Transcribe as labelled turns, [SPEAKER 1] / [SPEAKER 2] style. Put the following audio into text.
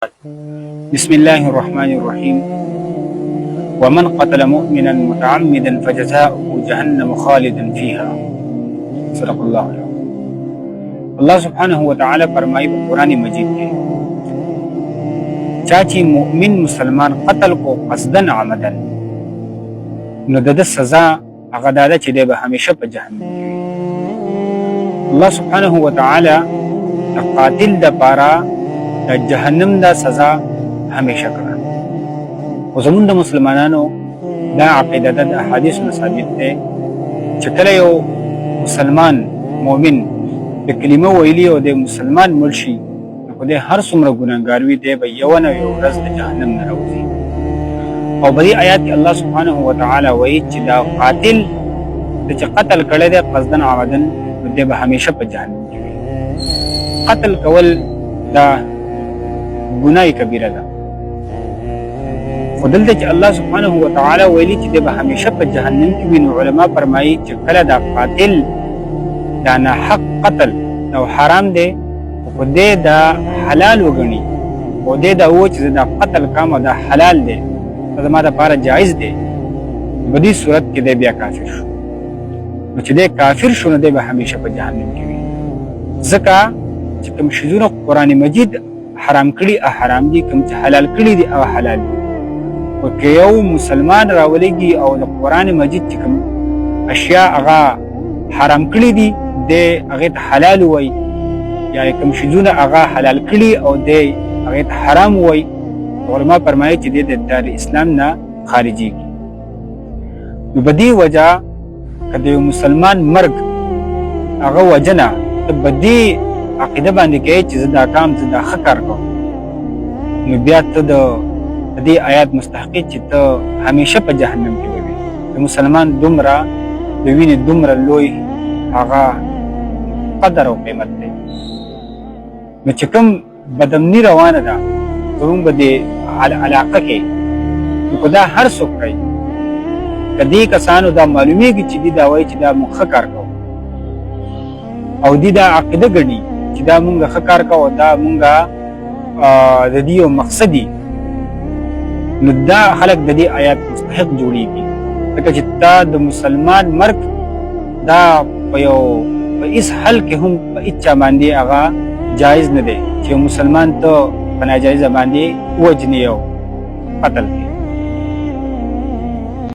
[SPEAKER 1] بسم الله الرحمن الرحيم ومن قتل مؤمنا متعمدا فجزاؤه جهنم خالدا فيها صدق الله العظيم. الله سبحانه وتعالى فرمائي قرآن مجید کے چاچی مؤمن مسلمان قتل کو قصدن عمدن نو د سزا هغه داده چې دی به همیشه په جهنم کې وي. الله سبحانه وتعالى قاتل د پاره د جهنم دا سزا همیشه کړه. او زمونږ د مسلمانانو دا عقیده د احادیث ثابت ده چې کله یو مسلمان مؤمن د کلمه ویلی او د مسلمان مرشي نو د هر څومره ګناهګار وي دی به یو نه یو ورځ د جهنم نه راوځي. او بری آیات کې الله سبحانه وتعالى وایي چې دا قاتل چې قتل کړی دی قصدن عمدن دی به همیشه په جهنم کې وي. قتل کول دا ګناه کبیره ده. خدلته چې الله سبحانه وتعالى ویلي چې به همیشه په جهنم کې وي، نو علما فرمایي چې کله دا قاتل دا نه حق قتل او حرام دی خو دې دا حلال وګڼي او دې دا و چې دا قتل کام دا حلال دی دا زما لپاره جایز دی، په دې صورت کې دی بیا کافر شو. نو چې دی کافر شو نو دی به همیشه په جهنم کې وي. ځکه چې کوم شیزونه قرآن مجید حرام کړي حرام دي، کوم چې حلال کړي دي او حلال دي. او که یو مسلمان راولېږي او د قرآن مجید چې کوم اشیاء هغه حرام کړي دي د هغې ته حلال وایي، یا کوم شیزونه هغه حلال کړي او د هغې ته حرام وایي، علما فرمایي چې د دار اسلام نه خارجېږي. نو په دې وجه که د یو مسلمان مرګ هغه وجنه ته په دې عقیده باندې کوي چې زه دا کام زه دا ښه کار کوم، نو بیا ته د دې آیات مستحق چې ته همیشه په جهنم کې وي. د مسلمان دومره د وینې دومره لوی هغه قدر او قیمت دی. نو چې کوم بدامني روانه ده زموږ په دې علاقه کې، نو که دا هر څوک کوي که دې کسانو دا معلومیږي چې دې دا وایي چې دا موږ ښه کار کوو او دې دا عقیده ګڼي چې دا مونږ ښه کار کوو، دا مونږ د دې یو مقصد دی، نو دا خلک د دې آیات مستحق جوړېږي. ځکه چې دا د مسلمان مرګ دا په هېڅ حل کې هم په هېڅ چا باندې هغه جایز نه دی چې مسلمان ته په ناجایزه باندې ووجني او قتل کړي.